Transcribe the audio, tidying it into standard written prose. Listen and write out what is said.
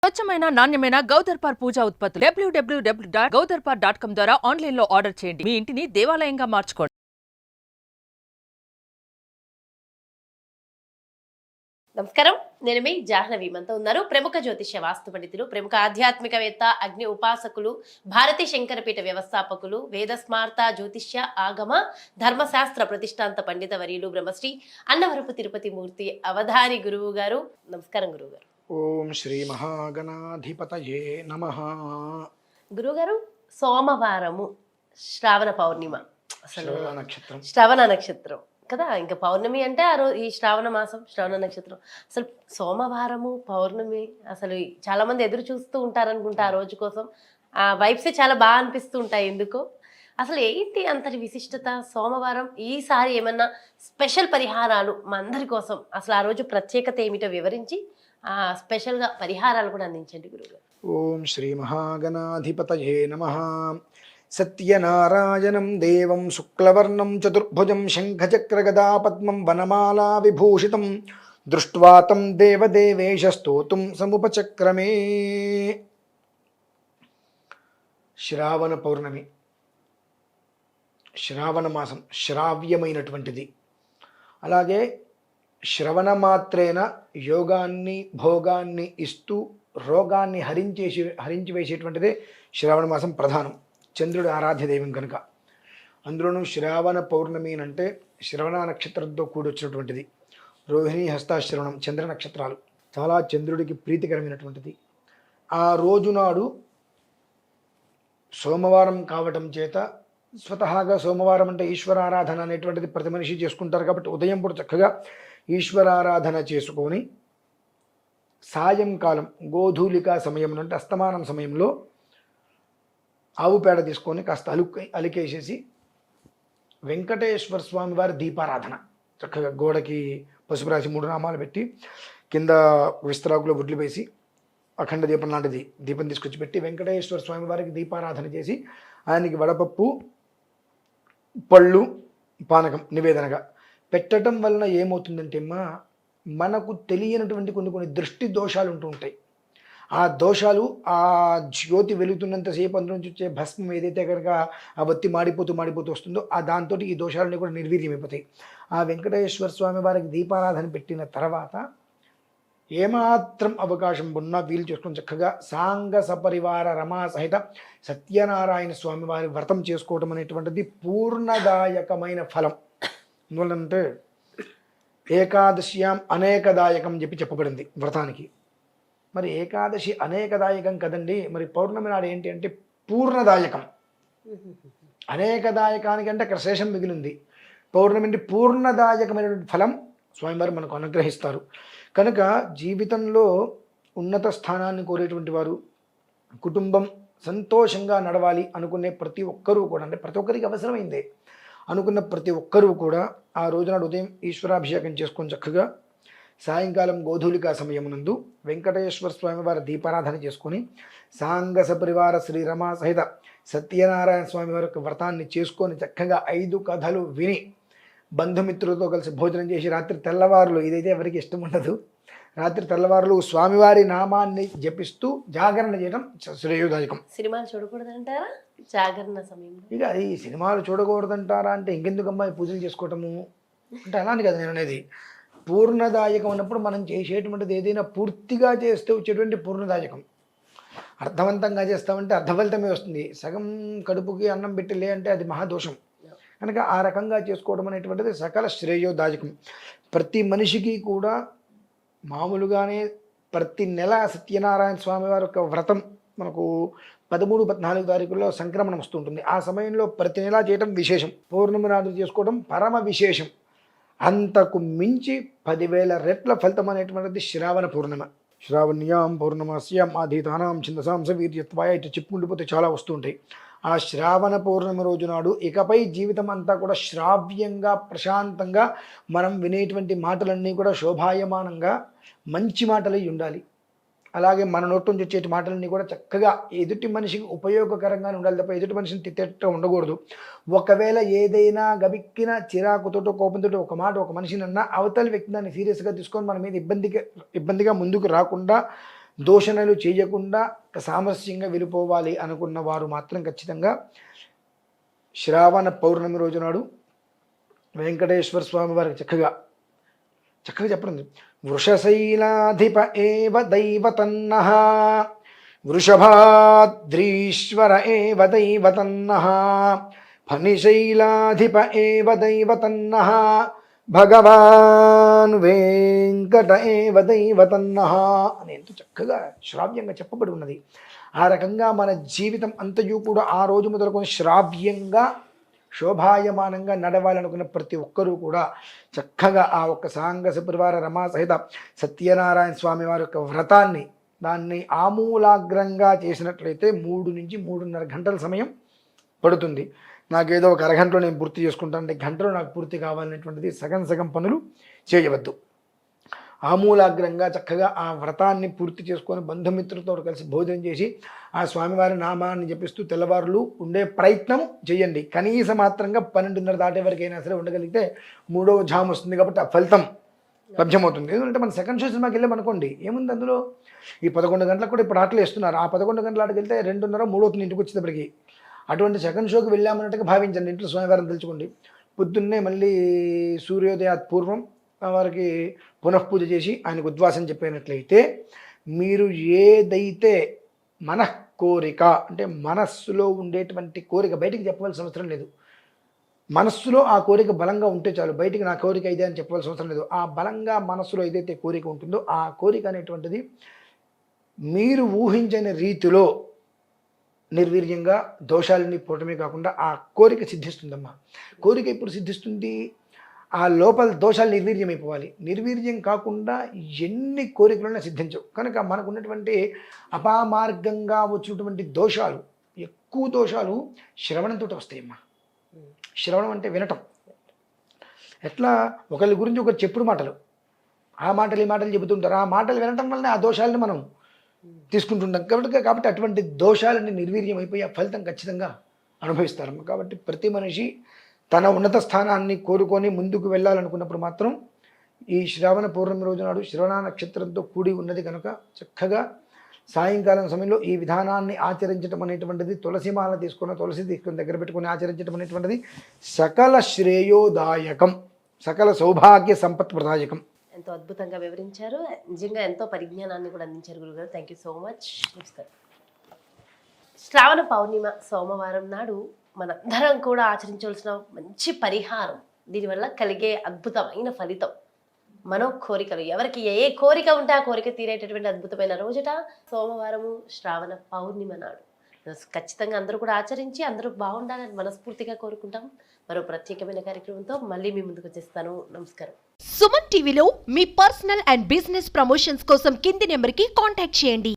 స్వచ్ఛమైన నాణ్యమైన గౌదర్పార్ పూజా ఉత్పత్తులు www.gaudarpar.com ద్వారా ఆన్లైన్ లో ఆర్డర్ చేయండి. మీ ఇంటిని దేవాలయంగా మార్చుకోండి. నమస్కారం, నేను మీ జాహ్నవి. మనతో ఉన్నారు ప్రముఖ జ్యోతిష్య వాస్తు పండితులు, ప్రముఖ ఆధ్యాత్మికవేత్త, అగ్ని ఉపాసకులు, భారతీ శంకరపీఠ వ్యవస్థాపకులు, వేద స్మార్త జ్యోతిష్య ఆగమ ధర్మశాస్త్ర ప్రతిష్టాంత పండిత వర్యులు బ్రహ్మశ్రీ అన్నవరపు తిరుపతి మూర్తి అవధాని గురువు గారు. నమస్కారం గురువు గారు. ఓం శ్రీ మహాగణాధిపతయే నమః. గురువుగారు, సోమవారము శ్రావణ పౌర్ణిమ, అసలు శ్రవణ నక్షత్రం కదా, ఇంకా పౌర్ణమి అంటే ఆ రోజు ఈ శ్రావణ మాసం శ్రవణ నక్షత్రం. అసలు సోమవారము పౌర్ణమి అసలు చాలా మంది ఎదురు చూస్తూ ఉంటారనుకుంటా ఆ రోజు కోసం. ఆ వైబ్స్ చాలా బాగా అనిపిస్తూ ఉంటాయి. ఎందుకో అసలు ఏంటి అంతటి విశిష్టత? సోమవారం ఈసారి ఏమన్నా స్పెషల్ పరిహారాలు మా అందరి కోసం, అసలు ఆ రోజు ప్రత్యేకత ఏమిటో వివరించి స్పెషల్గా పరిహారాలు కూడా అందించండి గురువుగారు. ఓం శ్రీ మహాగణాధిపతయే నమః. సత్యనారాయణం దేవం శుక్లవర్ణం చతుర్భుజం శంఖచక్రగదా పద్మం వనమాలా విభూషితం దృష్ట్వా తం దేవదేవేశ స్తోతుం సముపచక్రమే. శ్రావణ పౌర్ణమి, శ్రావణ మాసం శ్రావ్యమైనటువంటిది. అలాగే శ్రవణ మాత్రేన యోగాన్ని భోగాన్ని ఇస్తూ రోగాన్ని హరించి వేసేటువంటిదే శ్రావణ మాసం ప్రధానం. చంద్రుడి ఆరాధ్య దైవం కనుక. అందులోనూ శ్రావణ పౌర్ణమి అంటే శ్రవణ నక్షత్రంతో కూడొచ్చినటువంటిది. రోహిణి హస్తాశ్రవణం చంద్ర నక్షత్రాలు చాలా చంద్రుడికి ప్రీతికరమైనటువంటిది. ఆ రోజునాడు సోమవారం కావటం చేత స్వతహాగా సోమవారం అంటే ఈశ్వరారాధన అనేటువంటిది ప్రతి మనిషి చేసుకుంటారు. కాబట్టి ఉదయం పూట చక్కగా ఈశ్వరారాధన చేసుకొని సాయంకాలం గోధూలికా సమయం అంటే అస్తమానం సమయంలో ఆవు పేడ తీసుకొని కాస్త అలికేసేసి వెంకటేశ్వర స్వామి వారి దీపారాధన చక్కగా గోడకి పసుపు రాసి 3 నామాలు పెట్టి కింద విస్తరాకులో వడ్లు వేసి అఖండ దీపం లాంటిది దీపం తీసుకొచ్చి పెట్టి వెంకటేశ్వర స్వామి వారికి దీపారాధన చేసి ఆయనకి వడపప్పు పళ్ళు పానకం నివేదనగా పెట్టడం వలన ఏమవుతుందంటే మనకు తెలియనటువంటి కొన్ని దృష్టి దోషాలు ఉంటూ ఉంటాయి. ఆ దోషాలు ఆ జ్యోతి వెలుగుతున్నంతసేపు అందులో నుంచి వచ్చే భస్మం ఏదైతే కనుక ఆ వత్తి మాడిపోతూ వస్తుందో ఆ దాంతో ఈ దోషాలన్నీ కూడా నిర్వీర్యమైపోతాయి. ఆ వెంకటేశ్వర స్వామి వారికి దీపారాధన పెట్టిన తర్వాత ఏమాత్రం అవకాశం ఉన్నా వీలు చేసుకుని చక్కగా సాంగ సపరివార రమా సహిత సత్యనారాయణ స్వామి వారి వ్రతం చేసుకోవడం అనేటువంటిది పూర్ణదాయకమైన ఫలం. ఎందువల్లంటే ఏకాదశ్యాం అనేకదాయకం చెప్పబడింది వ్రతానికి. మరి ఏకాదశి అనేకదాయకం కదండి, మరి పౌర్ణమి నాడు ఏంటి అంటే పూర్ణదాయకం. అనేకదాయకానికంటే అక్కడ శేషం మిగిలింది. పౌర్ణమి అంటే పూర్ణదాయకమైనటువంటి ఫలం స్వామివారు మనకు అనుగ్రహిస్తారు. కనుక జీవితంలో ఉన్నత స్థానాన్ని కోరేటువంటి వారు, కుటుంబం సంతోషంగా నడవాలి అనుకునే ప్రతి ఒక్కరూ కూడా, అంటే ప్రతి ఒక్కరికి అవసరమైందే అనుకున్న ప్రతి ఒక్కరూ కూడా ఆ రోజునాడు ఉదయం ఈశ్వరాభిషేకం చేసుకొని చక్కగా సాయంకాలం గోధూలికా సమయమునందు వెంకటేశ్వర స్వామి వారి దీపారాధన చేసుకొని సాంగ సపరివార శ్రీరమా సహిత సత్యనారాయణ స్వామి వారి యొక్క వ్రతాన్ని చేసుకొని చక్కగా 5 కథలు విని బంధుమిత్రులతో కలిసి భోజనం చేసి రాత్రి తెల్లవారులు, ఇదైతే ఎవరికి ఇష్టం ఉండదు, రాత్రి తెల్లవారులు స్వామివారి నామాన్ని జపిస్తూ జాగరణ చేయడం శ్రేయోదాయకం. సినిమాలు చూడకూడదంటారా జాగరణ సమయంలో? ఇక ఈ సినిమాలు చూడకూడదంటారా అంటే ఇంకెందుకమ్మా పూజలు చేసుకోవటము అంటే అలానే కదా నేను అనేది. పూర్ణదాయకం అన్నప్పుడు మనం చేసేటువంటిది ఏదైనా పూర్తిగా చేస్తే వచ్చేటువంటి పూర్ణదాయకం. అర్థవంతంగా చేస్తామంటే అర్థఫలితమే వస్తుంది. సగం కడుపుకి అన్నం పెట్టి లే అంటే అది మహాదోషం. కనుక ఆ రకంగా చేసుకోవడం అనేటువంటిది సకల శ్రేయోదాయకం. ప్రతి మనిషికి కూడా మామూలుగానే ప్రతి నెల సత్యనారాయణ స్వామి వారి యొక్క వ్రతం మనకు 13, 14 తారీఖుల్లో సంక్రమణం వస్తుంటుంది. ఆ సమయంలో ప్రతి నెలా చేయడం విశేషం. పౌర్ణమి నాడు చేసుకోవడం పరమ విశేషం. అంతకు మించి 10,000 రెట్ల ఫలితం అనేటువంటిది శ్రావణ పౌర్ణమ. శ్రావణ్యాం పౌర్ణమాస్యాం ఆధీతానాం ఛందసాం సవీర్యత్వాయ ఇటు చెప్పుకుంటూ చాలా వస్తుంటాయి. ఆ శ్రావణ పౌర్ణమి రోజు నాడు ఇకపై జీవితం అంతా కూడా శ్రావ్యంగా ప్రశాంతంగా మనం వినేటువంటి మాటలన్నీ కూడా శోభాయమానంగా మంచి మాటలై ఉండాలి. అలాగే మన నోటి నుంచి వచ్చే మాటలన్నీ కూడా చక్కగా ఎదుటి మనిషికి ఉపయోగకరంగానే ఉండాలి తప్ప ఎదుటి మనిషిని తిట్టేట ఉండకూడదు. ఒకవేళ ఏదైనా గబిక్కిన చిరాకుతోటో కోపంతో ఒక మాట ఒక మనిషిని అన్నా అవతలి వ్యక్తి దాన్ని సీరియస్గా తీసుకొని మన మీద ఇబ్బందిగా ముందుకు రాకుండా దూషణలు చేయకుండా సామరస్యంగా వెళ్ళిపోవాలి అనుకున్న వారు మాత్రం ఖచ్చితంగా శ్రావణ పౌర్ణమి రోజు నాడు వెంకటేశ్వర స్వామి వారికి చక్కగా చెప్పండి. వృషశైలాధిప ఏవ దైవతన్నః వృషభాద్రీశ్వర ఏవ దైవతన్నః ఫణిశైలాధిప ఏవ దైవతన్నః భగవాన్ వెంకట ఏవ దైవతన్నః అని ఎంతో చక్కగా శ్రావ్యంగా చెప్పబడి ఉన్నది. ఆ రకంగా మన జీవితం అంతయు కూడా ఆ రోజు మొదలుకొని శ్రావ్యంగా శోభాయమానంగా నడవాలనుకున్న ప్రతి ఒక్కరూ కూడా చక్కగా ఆ ఒక్క సాంగ సుపరివార రమా సహిత సత్యనారాయణ స్వామి వారి యొక్క వ్రతాన్ని దాన్ని ఆమూలాగ్రంగా చేసినట్లయితే 3 నుంచి 3.5 గంటల సమయం పడుతుంది. నాకేదో ఒక అరగంటలో నేను పూర్తి చేసుకుంటాను అంటే గంటలో నాకు పూర్తి కావాలనేటువంటిది సగం పనులు చేయవద్దు. ఆమూలాగ్రంగా చక్కగా ఆ వ్రతాన్ని పూర్తి చేసుకొని బంధుమిత్రులతో కలిసి భోజనం చేసి ఆ స్వామివారి నామాన్ని జపిస్తూ తెల్లవారులు ఉండే ప్రయత్నం చేయండి. కనీస మాత్రంగా 12:30 దాటే వరకైనా సరే ఉండగలిగితే 3వ జాము వస్తుంది కాబట్టి ఆ ఫలితం లభ్యమవుతుంది. ఎందుకంటే మన సెకండ్ షో సినిమాకి వెళ్ళామనుకోండి, ఏముంది అందులో ఈ 11 గంటలకు కూడా ఇప్పుడు ఆటలు వేస్తున్నారు. ఆ 11 గంటల ఆటకి వెళ్తే 2:30 3 అవుతుంది ఇంటికి వచ్చేటప్పటికి. అటువంటి సెకండ్ షోకి వెళ్ళామన్నట్టుగా భావించండి. ఇంట్లో స్వామివారిని తెలుసుకోండి. పొద్దున్నే మళ్ళీ సూర్యోదయాత్ పూర్వం వారికి పునఃపూజ చేసి ఆయనకు ఉద్వాసం చెప్పినట్లయితే మీరు ఏదైతే కోరిక అంటే మనస్సులో ఉండేటువంటి కోరిక బయటికి చెప్పవలసిన అవసరం లేదు. మనస్సులో ఆ కోరిక బలంగా ఉంటే చాలు. బయటికి నా కోరిక ఇదే అని చెప్పవలసిన అవసరం లేదు. ఆ బలంగా మనస్సులో ఏదైతే కోరిక ఉంటుందో ఆ కోరిక అనేటువంటిది మీరు ఊహించని రీతిలో నిర్వీర్యంగా దోషాలని పోవటమే కాకుండా ఆ కోరిక సిద్ధిస్తుందమ్మా. కోరిక ఇప్పుడు సిద్ధిస్తుంది, ఆ లోపల దోషాలు నిర్వీర్యమైపోవాలి. నిర్వీర్యం కాకుండా ఎన్ని కోరికలైనా సిద్ధించవు. కనుక మనకు ఉన్నటువంటి అపామార్గంగా వచ్చినటువంటి దోషాలు, ఎక్కువ దోషాలు శ్రవణంతో వస్తాయమ్మా. శ్రవణం అంటే వినటం. ఎట్లా ఒకరి గురించి ఒకరు చెప్పుడు మాటలు, ఆ మాటలు ఈ మాటలు చెబుతుంటారు. ఆ మాటలు వినటం వల్లనే ఆ దోషాలను మనం తీసుకుంటుంటాం. కాబట్టి అటువంటి దోషాలని నిర్వీర్యం అయిపోయి ఆ ఫలితం ఖచ్చితంగా అనుభవిస్తారు. కాబట్టి ప్రతి మనిషి తన ఉన్నత స్థానాన్ని కోరుకొని ముందుకు వెళ్ళాలనుకున్నప్పుడు మాత్రం ఈ శ్రావణ పౌర్ణమి రోజు నాడు శ్రవణ నక్షత్రంతో కూడి ఉన్నది కనుక చక్కగా సాయంకాలం సమయంలో ఈ విధానాన్ని ఆచరించడం అనేటువంటిది, తులసిమాల తీసుకుని దగ్గర పెట్టుకుని ఆచరించడం అనేటువంటిది సకల శ్రేయోదాయకం, సకల సౌభాగ్య సంపత్ ప్రదాయకం. ఎంతో అద్భుతంగా వివరించారు. నిజంగా ఎంతో పరిజ్ఞానాన్ని కూడా అందించారు గురుగారు. Thank you so much. నమస్కారం. శ్రావణ పౌర్ణిమ సోమవారం నాడు మనందరం కూడా ఆచరించవలసిన మంచి పరిహారం, దీనివల్ల కలిగే అద్భుతమైన ఫలితం, మనో కోరికలు, ఎవరికి ఏ కోరిక ఉంటే ఆ కోరిక తీరేటటువంటి అద్భుతమైన రోజుట సోమవారము శ్రావణ పౌర్ణిమ నాడు. ఖచ్చితంగా అందరూ కూడా ఆచరించి అందరూ బాగుండాలని మనస్ఫూర్తిగా కోరుకుంటాం. మరో ప్రత్యేకమైన కార్యక్రమంతో మళ్ళీ మీ ముందుకు వచ్చేస్తాను. నమస్కారం. సుమన్ టీవీలో మీ పర్సనల్ అండ్ బిజినెస్ ప్రమోషన్స్ కోసం కింది నెంబర్కి కాంటాక్ట్ చేయండి.